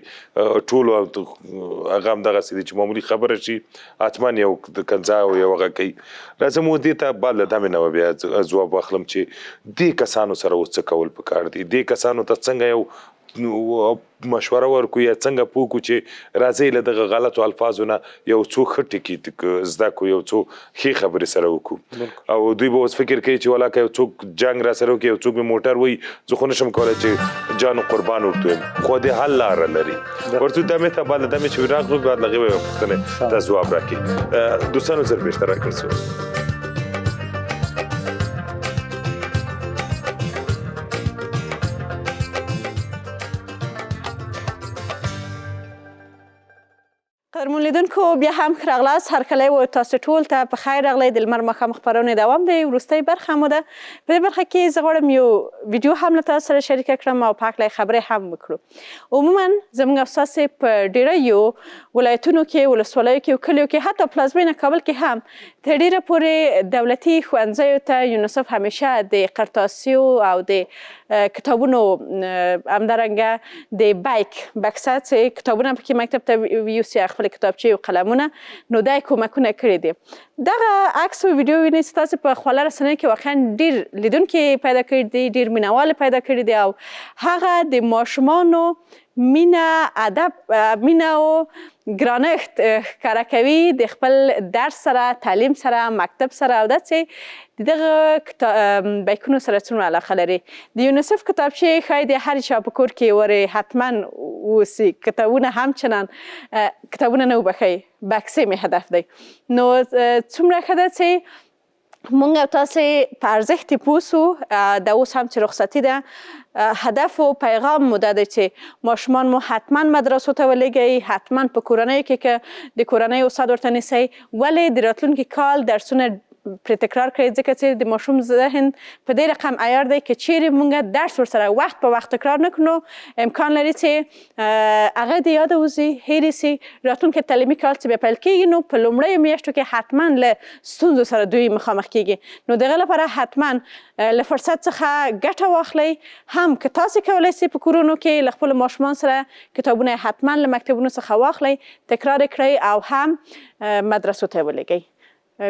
ټولو هغه هم دغسې دي چې معمولي خبره شي حتما یو کنځا او یو هغه کوي. راځه مو دې ته بعد له دمې نه بیا ځواب واخلم چې دې کسانو سره اوس څه کول پکار دي، دې کسانو ته څنګه یو مشوره ورکو یا څنګه پوه کړو چې راځئ له دغه غلطو الفاظو نه یو څو ښه ټکي زده کړو، یو څو ښې خبرې سره وکړو. او دوی به اوس فکر کوي چې ولا که یو څوک جنګ را سره وکړي، یو څوک مې موټر وایي، زه خو نشم کولی چې جان قربان ورته ویم، خو د حل لاره لري. ورته دمې ته بعد دمې چې راغلو بعد له هغې به یوه پوښتنې ته ځواب راکړي. دوستانو سره به اشتراک کړو. قدرمن لیدونکو بیا هم ښه راغلاست، هرکلی و تاسو ټول ته په خیر راغلی. د لمر ماښام خپرونې دوام دی، وروستۍ برخه مو ده. په دې برخه کې زه غواړم یو ویډیو هم له تاسو سره شریکه کړم او په هکله یې خبرې هم وکړو. عموما زموږ او ستاسې په ډېریو ولایتونو کې، ولسوالیو کې او کلیو کې، حتی پلازمینه کابل کې هم تر ډېره پورې دولتي ښوونځیو ته یونیسف همیشه د قرطاسیو او د کتابونو همدارنګه د بایک بکسه چې کتابونه پکې مکتب ته یوسي، خپلې کتابچې او قلمونه، نو دا یې کومکونه کړي دي. دغه عکس او ویډیو وینئ چې تاسې په خواله رسنیو کې واقعا ډېر لیدونکي پیدا کړي دي، ډېر مینهوال پیدا کړي دي، او هغه د ماشومانو مینه، ادب، مینه او ګرانښت ښکاره کوي د خپل درس سره، تعلیم سره، مکتب سره، او دا چې د دغه بایکونو سره څومره علاقه لري. د یونیسف کتابچې ښایي د هر چا په کور کې ورې حتما اوسي. کتابونه همچنان کتابونه نه وبښئ، بکسې مې هدف دی. نو څومره ښه ده چې مونږ او تاسې په ارزښت یې پوه سو. د اوس هم چې رخصتي ده، هدف و پیغام مو دا دی چې ماشومان مو حتما مدرسو ته ولېږئ، حتما په کورنیو کې که د کورنۍ استاد ورته نیسئ، ولې د راتلونکي کال درسونه پرې تکرار کړئ، ځکه چې د ماشوم ذهن په دې رقم عیار دی که چیرې مونږ درس ورسره وخت په وخت تکرار نه کړو، امکان لري چې هغه د یاده وځي، هېرې سي. راتلونکی تعلیمي کال چې بیا پیل کېږي نو په لومړیو میاشتو کې حتما له ستونزو سره دوی مخامخ کېږي. نو د هغې لپاره حتما له فرصت څخه ګټه واخلئ. هم که تاسې کولی سئ په کورونو کې له خپلو ماشومان سره کتابونه حتما له مکتبونو څخه واخلئ، تکرار یې کړئ او هم مدرسو ته ولېږئ.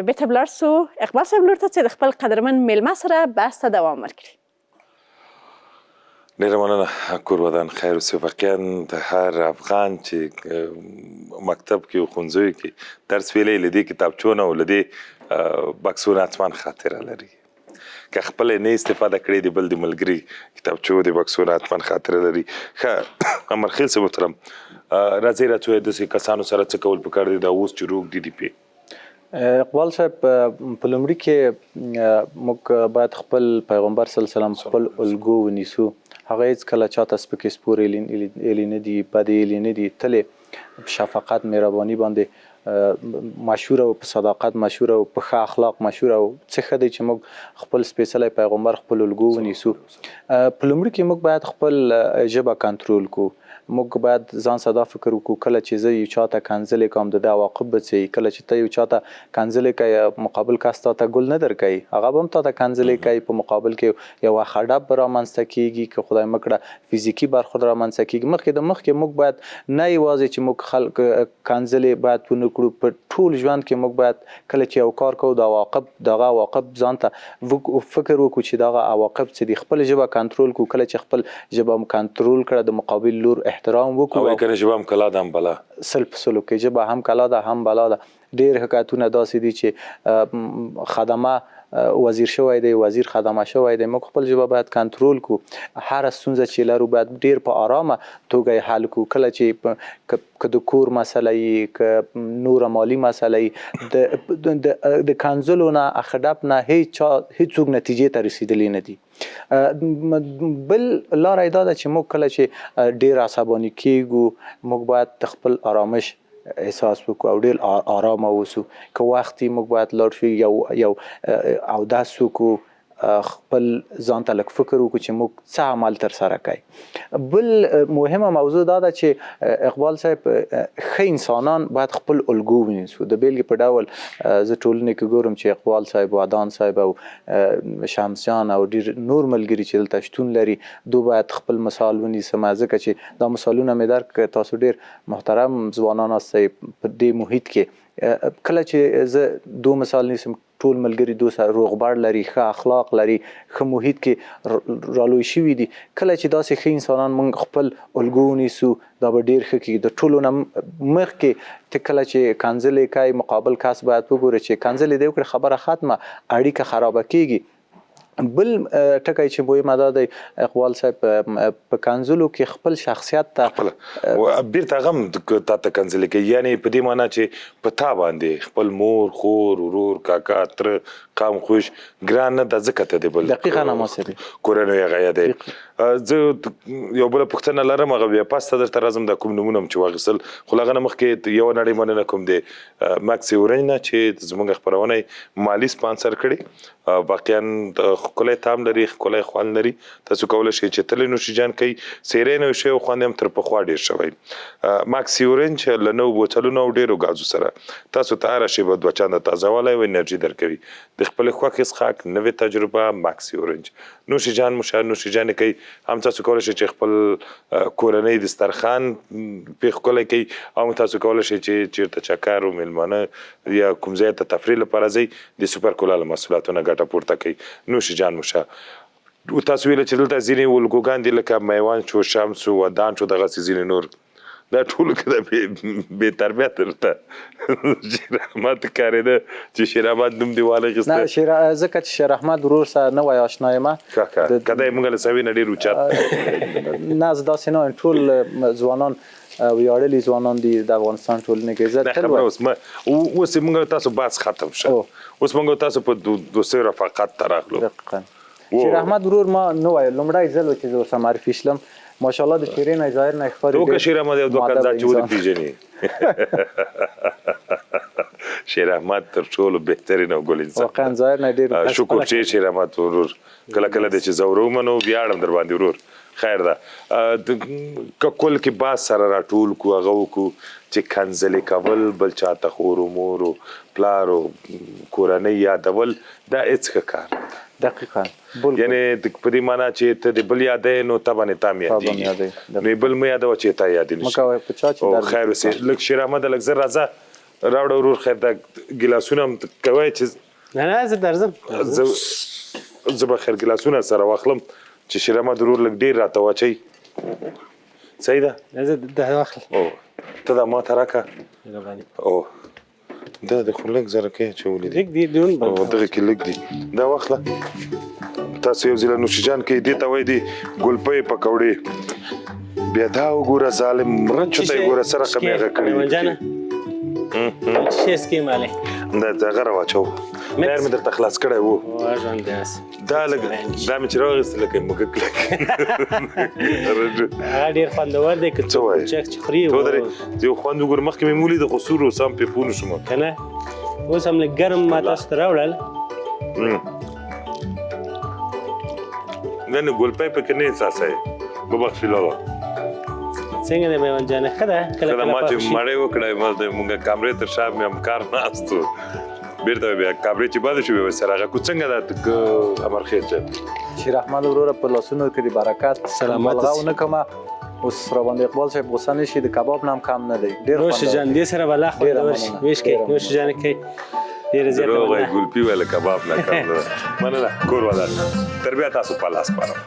بیرته ولاړ سو اقبال صاحب لور ته چې د خپل قدرمن میلمه سره بحث ته دوام ورکړي. ډېره مننه. کور ودان خیر اوسې. واقعا د هر افغان چې مکتب کې او ښوونځیو کې درس ویلی، له دې کتابچو نه او له دې بکسو نه حتما خاطره لري. که خپله نه استفاده کړې د بل د ملګري کتابچو د بکسو نه حتما خاطره لري. ښه امرخیل صاحب محترم، راځئ راته ووایئ داسې کسانو سره څه کول پکار دي دا اوس چې روږ دي پې؟ اقبال صاحب، په لومړي کې موږ باید خپل پیغمبر صلی الله علیه وسلم خپل الګو ونیسو. هغه هېڅکله چاته سپکې سپورې ایلي نه دي، بدې ایلي نه دي، تلې په شفقت، مهرباني باندې مشهور او په صداقت مشهور او په ښه اخلاق مشهور. او څه ښه دی چې موږ خپل سپېڅلی پیغمبر خپل الګو ونیسو. په لومړي کې موږ باید خپل ژبه کنټرول کړو. موږ باید ځان سره دا فکر وکړو کله چې زه یو چاته کنځلې کوم د ده عواقب به څه وي. کله چې ته یو چاته کنځلې کوې، مقابل کس تا ته ګل نه درکوي، هغه به هم تا ته کنځلې کوي. په مقابل کې یوه خډپ به رامنځته کېږي، که خدای مه کړه فزیکي برخورد رامنځته کېږي. مخکې موږ باید نه یوازې چې موږ خلک کنځلې باید ونه کړو، په ټول ژوند کې موږ باید کله چې یو کار کوو دغه عواقب ځان ته فکر وکړو چې دغه عواقب څه دي. خپل ژبه کنټرول کړو. کله چې خپل ژبه کنټرول کړه، د مقابل لور احترام وکړو. او کنه ژبه هم کلا ده هم بلا، سل په سلو کې ژبه هم کلا ده هم بلا ده. ډېر حکایتونه داسې دي چې خدمه وزیر شوی دی، وزیر خدمه شوی دی. موږ خپل ژبه باید کنټرول کړو. هره ستونزه چې لرو باید ډېر په آرامه توګه یې حل کړو. کله چې که د کور مسله یي، که نوره مالي مسله یي، د کنځلو نه، خډپ نه هېڅوک نتیجې ته رسېدلی نه دي. بل لاره یې دا ده چې موږ کله چې ډېر عصباني کېږو، موږ باید د خپل آرامش احساس وکړو او ډېر آرامه اوسو. که وختي موږ باید لاړ شو یو اودس وکړو، خپل ځان ته لږ فکر وکړو چې موږ څه عمل ترسره کوي. بل مهمه موضوع دا ده چې اقبال صاحب، ښه انسانان باید خپل الګو ونیسو. د بیلګې په ډول زه ټولنې کې ګورم چې اقبال صاحب، ودان صاحب او شمسیان او ډېر نور ملګري چې دلته شتون لري، دو باید خپل مثال ونیسم، ځکه چې دا مثالونه مې درک. تاسو ډېر محترم ځوانان هستئ په دې محیط کې. کله چې زه دو مثال نیسم، ټول ملګري دوست روغبړ لري، ښه اخلاق لري، ښه محیط کې رالوی شوي دي. کله چې داسې ښه انسانان موږ خپل الګو ونیسو دا به ډېر ښه کېږي. د ټولو نه مخکې ته کله چې کنځلې کوي مقابل کس باید وګوري چې کنځلې دې وکړي خبره ختمه، اړیکه خرابه کېږي. بل ټکی چې مهمه دا دی اقبال صاحب په کنځلو کې خپل شخصیت ته بیرته هغه هم تا ته کنځلې کوي، یعنې په دې معنا چې په تا باندې خپل مور خور ورور کاکا تره قام خوش ګران نه ده ځکه ته د بل دقیقا ناماسبي کورنۍ هغه یادوي. زه یو بله پوښتنه لرم، هغه بیا پاس ته درته راځم دا کوم نومونه م چې واخیستل، خو له هغه نه مخکې یوه نړۍ مننه کوم د ماکس اورنج نه چې زموږ خپرونه یې مالي سپانسر کړې. واقعا ښکلی تام لري، ښکلی خوند لري. تاسو کولی شئ چې تللی نوشیجان کوئ، سیری نوی شوی او خوند هم تر پخوا ډېر شوی. ماکس اورنج له نوو بوتلونو او ډېرو ګازو سره تاسو ته هره شیبه دوه چنده تازهوالی او انرژي درکوي. د خپلې خوښې څښاک نوې تجربه ماکس اورنج. نوشیجان مشاهد نوشیجان کوي، هم تاسو کولی شئ چې خپل کورنۍ دسترخوان پې ښکلی کوي، او تاسو کولی شئ چې چېرته چکر و میلمانه یا کوم ځای ته تفریح لپاره ځئ د سوپر کولا له محصولاتو نه ګټه پورته کوي. نوشیجان مشا تاسو ویله چې دلته ځینې الګوګان دي لکه میوند شو، شمس و ودان شو، دغسې ځینې نور دا ټول که د بې تربیت درته شیر احمد ښکارېده چې شیر احمد نوم دې واخیسته. نه ځکه چې شیر احمد ورور سره نوی اشنا یم که دی موږ له سوي نه ډېر اوچت نه زه داسې نه وایم. ټول ځوانان ویاړلي ځوانان دي د افغانستان ټولنې کې. زه تل خبره اوس موږ تاسو بحث ختم شه، اوس موږ تاسو په دوستۍ رفاقت ته راغلو. شیر احمد ورور ما نوی لومړی ځل و چې زه ورسره معرفي شلم. ماشاءالله د چهرې نه ظاهر نه ښکاري وکړه شیر احمد یو دوه کال چې ودې پېژني. شیر احمد تر ټولو بهترین او ګل انسان واقعا ظاهر نه ډېر شکر چې شیر احمد ورور کله کله دی چې زه ور ومنو ویاړم در باندې ورور. خیر ده که کل کې باز سره راټول کړو هغه وکړو چې کنځلې کول، بل چاته خور و مور و پلار و کورنۍ یادول دا هېڅ ښه کار نه. دقیقا یعنې په دې معنا چې ته د بل یادوې نو تا باندې تا م یادېږي، نو بل مه یادوه چې تا یادې نه شي. خیر اوسې لږ شیر احمده لږ زر راځه راوړه ورور. خیر دا ګیلاسونه هم کوی چې نه زه درځم، زه به خیر ګیلاسونه سره واخلم چې شیر احمد ورور لږ ډېر راته واچوي. صحیح ده؟ زه دا واخلم. ته دا ما ته راکړه. دا د خو لږ زره کې اچولی دي، دغه کې لږ دي، دا واخله. تاسو یو ځل نوشیجان کوئ، دې ته وایي دي ګلپۍ پکوړې. بیا دا وګوره ظالم مرچو ته یې ګوره سره کمې هغه کړي. څه سکې مالې دا دغه راواچو، خیر مې درته خلاص کړی و. دا لږ دا مې چې راواخیست لکه موږک هغه ډېر خوندور دی. که څه وایي چې خوري تو درې یو خوند وګوره. مخکې مې مولي د خو سور و سم پې پوه نه شوم که نه. اوس هم لږ ګرم ما تاسو ته راوړل. نه نه ګلپۍ پکې نه احساسوي. ببخښي لغه څنګه دی میوند جانه؟ ښه ده. کله ما چې مړۍ وکړی موږ کامرې تر شا مې همکار ناست و، بېرته بیا کامرې چې بنده شوې بس سره هغه کو څنګه ده امرخېل جان؟ شیر احمد وروره په لاسونو کې د برکت سلامت ملغه ونه کړمه. اوس راباندې اقبال صاحب غوسه نه شي، د کباب نه هم کم نه دی. ډېر نوشیجان دې سره به لا خوندور شي. ویش کوي نوشیجان کوي ډېره زیاته دروغ وایي ګلپي ویله کباب نه کم نه. مننه کور ودان. تر بیا تاسو په لاس سپارم.